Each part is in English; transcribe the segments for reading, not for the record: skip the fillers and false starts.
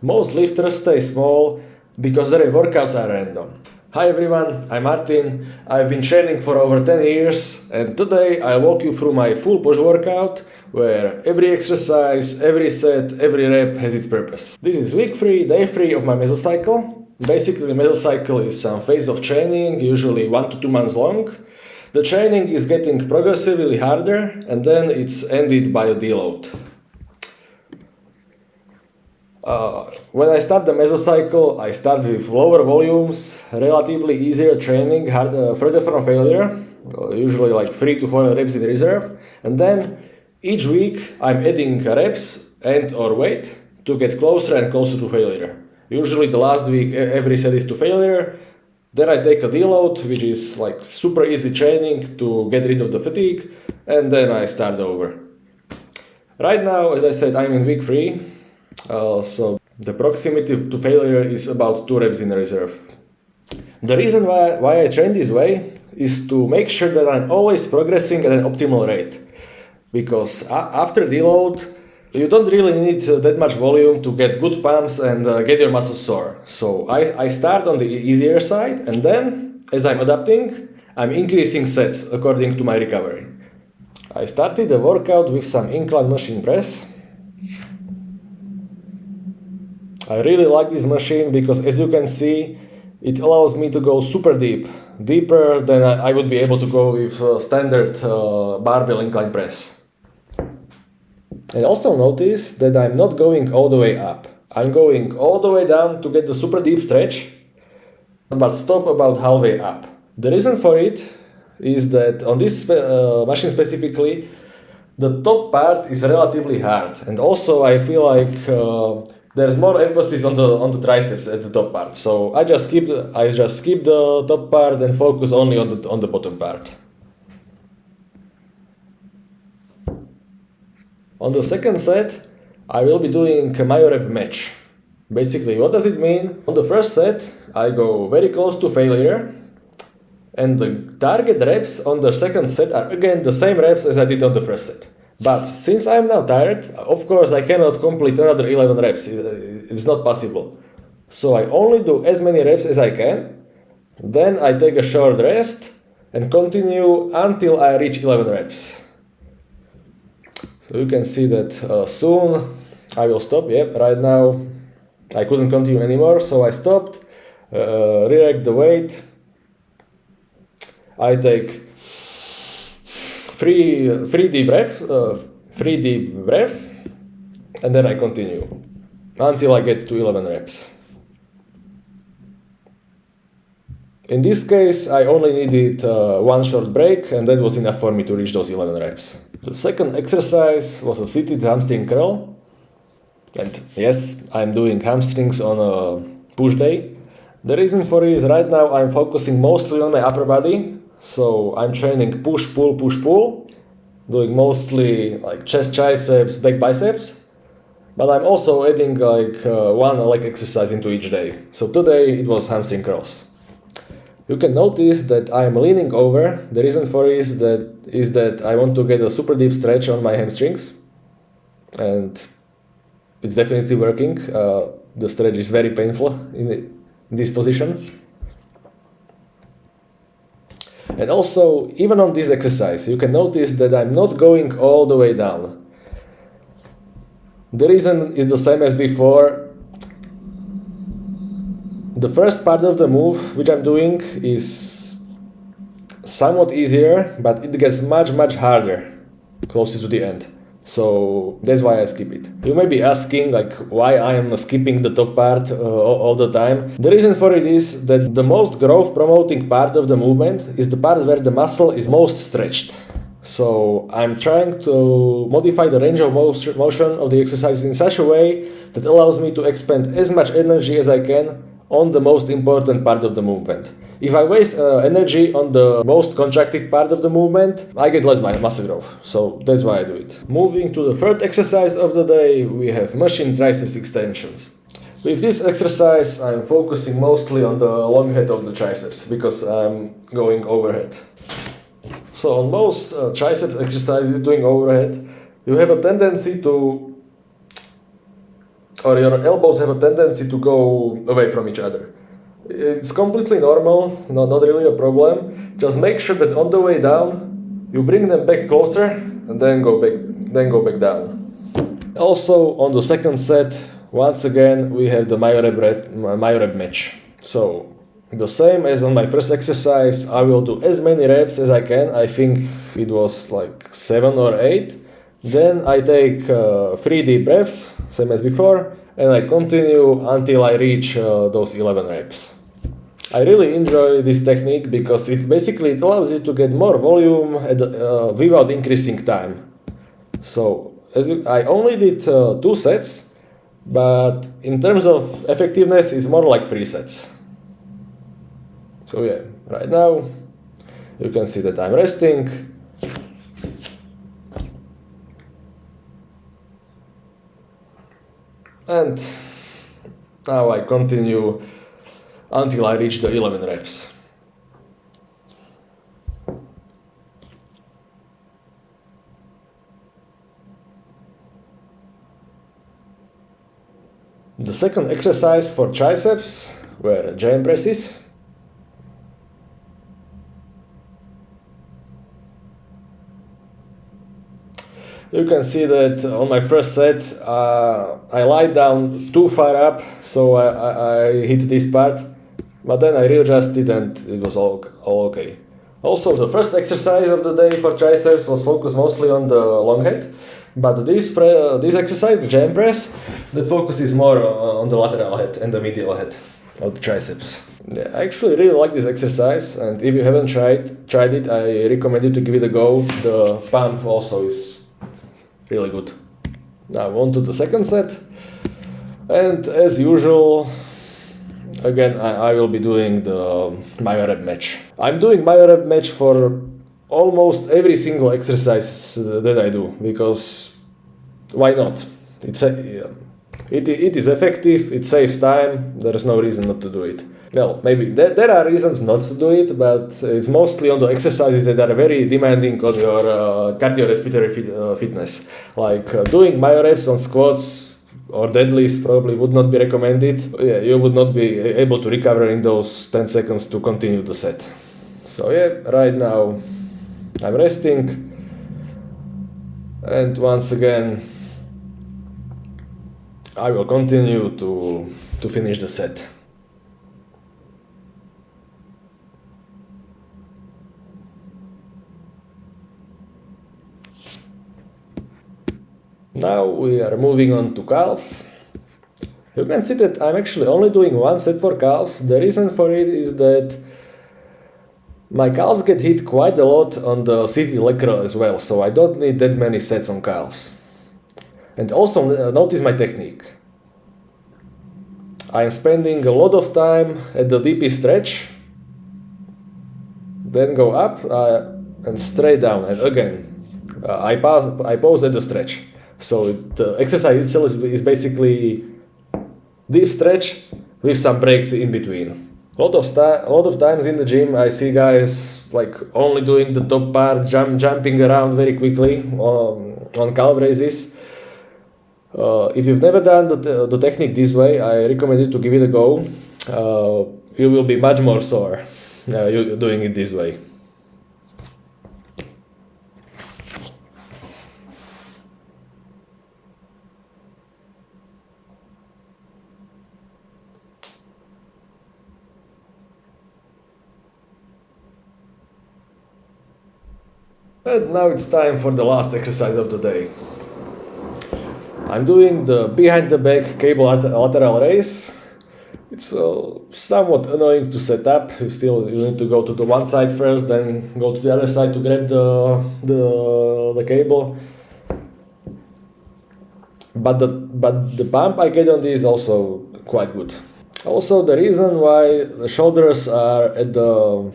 Most lifters stay small because their workouts are random. Hi everyone, I'm Martin. I've been training for over 10 years and today I'll walk you through my full push workout where every exercise, every set, every rep has its purpose. This is week 3, day 3 of my mesocycle. Basically, the mesocycle is some phase of training, usually 1 to 2 months long. The training is getting progressively harder and then it's ended by a deload. When I start the mesocycle, I start with lower volumes, relatively easier training, further from failure, usually like 3 to 4 reps in reserve, and then each week I'm adding reps and or weight to get closer and closer to failure. Usually the last week every set is to failure, then I take a deload, which is like super easy training to get rid of the fatigue, and then I start over. Right now, as I said, I'm in week 3. So the proximity to failure is about 2 reps in reserve. The reason why I train this way is to make sure that I'm always progressing at an optimal rate. Because after deload, you don't really need that much volume to get good pumps and get your muscles sore. So I start on the easier side and then, as I'm adapting, I'm increasing sets according to my recovery. I started the workout with some incline machine press. I really like this machine because, as you can see, it allows me to go super deep, deeper than I would be able to go with standard barbell incline press. And also notice that I'm not going all the way up. I'm going all the way down to get the super deep stretch, but stop about halfway up. The reason for it is that on this machine specifically, the top part is relatively hard, and also I feel like there's more emphasis on the triceps at the top part. So I just skip the top part and focus only on the bottom part. On the second set, I will be doing a Myo-Rep match. Basically, what does it mean? On the first set, I go very close to failure, and the target reps on the second set are again the same reps as I did on the first set. But since I'm now tired, of course I cannot complete another 11 reps, it's not possible. So I only do as many reps as I can, then I take a short rest and continue until I reach 11 reps. So you can see that soon I will stop. Yep, right now I couldn't continue anymore, so I stopped, re-racked the weight. I take 3 deep breaths, and then I continue until I get to 11 reps. In this case, I only needed 1 short break, and that was enough for me to reach those 11 reps. The second exercise was a seated hamstring curl. And yes, I'm doing hamstrings on a push day. The reason for it is right now I'm focusing mostly on my upper body. So I'm training push-pull, push-pull, doing mostly like chest, triceps, back biceps, but I'm also adding like 1 leg exercise into each day. So today it was hamstring curls. You can notice that I'm leaning over. The reason for it is that I want to get a super deep stretch on my hamstrings, and it's definitely working. The stretch is very painful in this position. And also, even on this exercise, you can notice that I'm not going all the way down. The reason is the same as before. The first part of the move, which I'm doing, is somewhat easier, but it gets much harder closer to the end. So that's why I skip it. You may be asking like why I am skipping the top part all the time. The reason for it is that the most growth promoting part of the movement is the part where the muscle is most stretched. So I'm trying to modify the range of motion of the exercise in such a way that allows me to expend as much energy as I can on the most important part of the movement. If I waste energy on the most contracted part of the movement, I get less muscle growth. So that's why I do it. Moving to the third exercise of the day, we have machine triceps extensions. With this exercise, I'm focusing mostly on the long head of the triceps because I'm going overhead. So on most tricep exercises doing overhead, you have a tendency to or your elbows have a tendency to go away from each other. It's completely normal, not really a problem. Just make sure that on the way down, you bring them back closer and then go back down. Also, on the second set, once again, we have the Myo-Rep match. So, the same as on my first exercise, I will do as many reps as I can. I think it was like 7 or 8. Then I take 3 deep breaths, same as before, and I continue until I reach those 11 reps. I really enjoy this technique because it allows you to get more volume without increasing time. So I only did 2 sets, but in terms of effectiveness, it's more like 3 sets. So yeah, right now you can see that I'm resting. And now I continue until I reach the 11 reps. The second exercise for triceps were giant presses. You can see that on my first set I lied down too far up, so I hit this part, but then I readjusted and it was all okay. Also, the first exercise of the day for triceps was focused mostly on the long head, but this exercise, the giant press, that focuses more on the lateral head and the medial head of the triceps. Yeah, I actually really like this exercise, and if you haven't tried it, I recommend you to give it a go. The pump also is really good. Now on to the second set, and as usual, again I will be doing the Myo-Rep match. I'm doing Myo-Rep match for almost every single exercise that I do, because why not? It is effective, it saves time, there is no reason not to do it. Well, maybe there are reasons not to do it, but it's mostly on the exercises that are very demanding on your cardiorespiratory fitness. Like doing Myo-Reps on squats or deadlifts probably would not be recommended. Yeah, you would not be able to recover in those 10 seconds to continue the set. So yeah, right now I'm resting, and once again I will continue to finish the set. Now we are moving on to calves. You can see that I'm actually only doing 1 set for calves. The reason for it is that my calves get hit quite a lot on the seated leg curl as well, so I don't need that many sets on calves. And also notice my technique. I'm spending a lot of time at the DP stretch, then go up and straight down, and again I pause at the stretch. So the exercise itself is basically deep stretch with some breaks in between. A lot of times in the gym I see guys like only doing the top part, jumping around very quickly on calf raises. If you've never done the technique this way, I recommend you to give it a go. You will be much more sore doing it this way. And now it's time for the last exercise of the day. I'm doing the behind the back cable lateral raise. It's somewhat annoying to set up. You need to go to the one side first, then go to the other side to grab the cable. But the pump I get on this is also quite good. Also, the reason why the shoulders are at the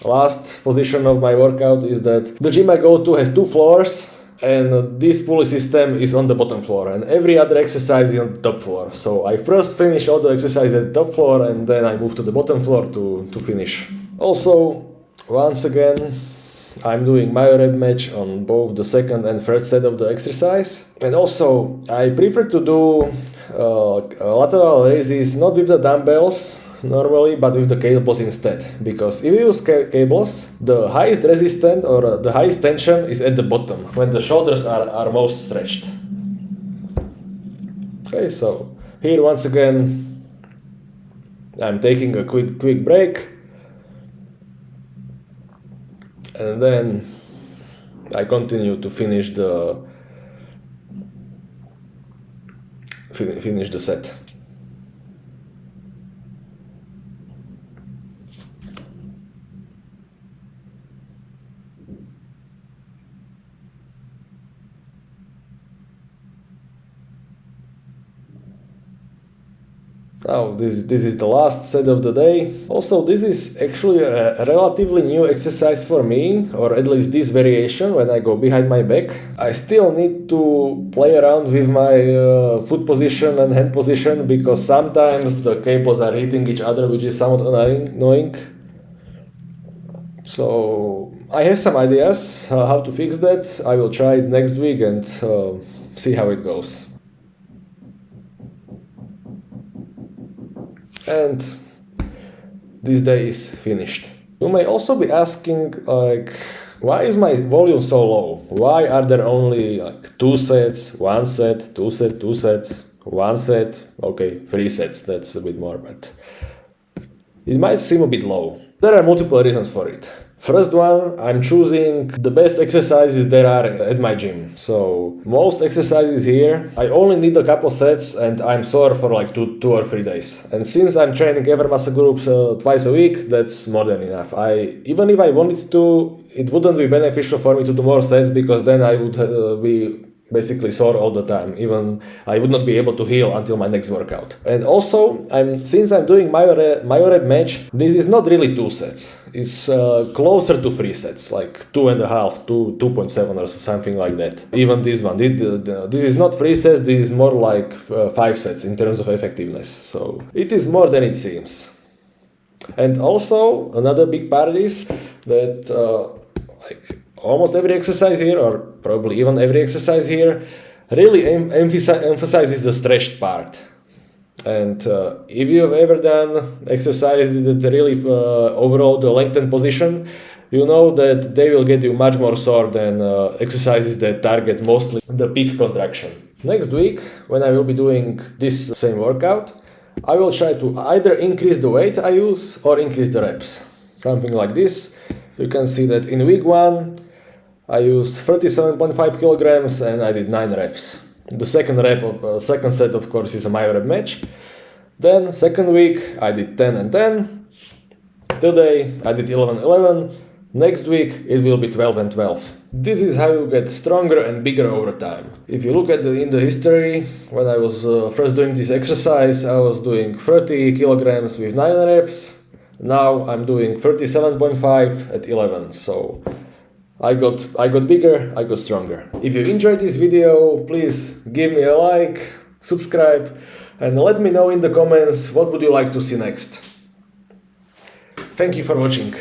last position of my workout is that the gym I go to has 2 floors, and this pulley system is on the bottom floor, and every other exercise is on the top floor. So I first finish all the exercises at the top floor, and then I move to the bottom floor to finish. Also, once again, I'm doing Myo-Rep match on both the second and third set of the exercise. And also, I prefer to do lateral raises not with the dumbbells normally, but with the cables instead. Because if you use cables, the highest resistance or the highest tension is at the bottom, when the shoulders are most stretched. Okay, so here once again, I'm taking a quick break. And then I continue to finish the set. Now this is the last set of the day. Also, this is actually a relatively new exercise for me, or at least this variation when I go behind my back. I still need to play around with my foot position and hand position, because sometimes the cables are hitting each other, which is somewhat annoying. So I have some ideas how to fix that. I will try it next week and see how it goes. And this day is finished. You may also be asking, like, why is my volume so low? Why are there only like 2 sets, 1 set, 2 sets, 2 sets, 1 set? Okay, 3 sets, that's a bit more, but it might seem a bit low. There are multiple reasons for it. First one, I'm choosing the best exercises there are at my gym. So most exercises here, I only need a couple sets and I'm sore for like 2 or 3 days. And since I'm training every muscle groups twice a week, that's more than enough. Even if I wanted to, it wouldn't be beneficial for me to do more sets, because then I would be basically sore all the time. Even I would not be able to heal until my next workout. And also, since I'm doing Myo-Rep match, this is not really 2 sets. It's closer to 3 sets, like 2.5, 2.7 or something like that. Even this one, this is not 3 sets, this is more like 5 sets in terms of effectiveness. So it is more than it seems. And also, another big part is that almost every exercise here, or probably even every exercise here, really emphasizes the stretched part. And if you have ever done exercises that really overall the lengthened position, you know that they will get you much more sore than exercises that target mostly the peak contraction. Next week, when I will be doing this same workout, I will try to either increase the weight I use or increase the reps. Something like this. You can see that in week 1, I used 37.5 kilograms and I did 9 reps. The second set, of course, is a Myo-Rep match. Then, second week, I did 10 and 10. Today, I did 11 and 11. Next week, it will be 12 and 12. This is how you get stronger and bigger over time. If you look at in the history, when I was first doing this exercise, I was doing 30 kilograms with 9 reps. Now I'm doing 37.5 at 11. So I got bigger, I got stronger. If you enjoyed this video, please give me a like, subscribe, and let me know in the comments what would you like to see next. Thank you for watching.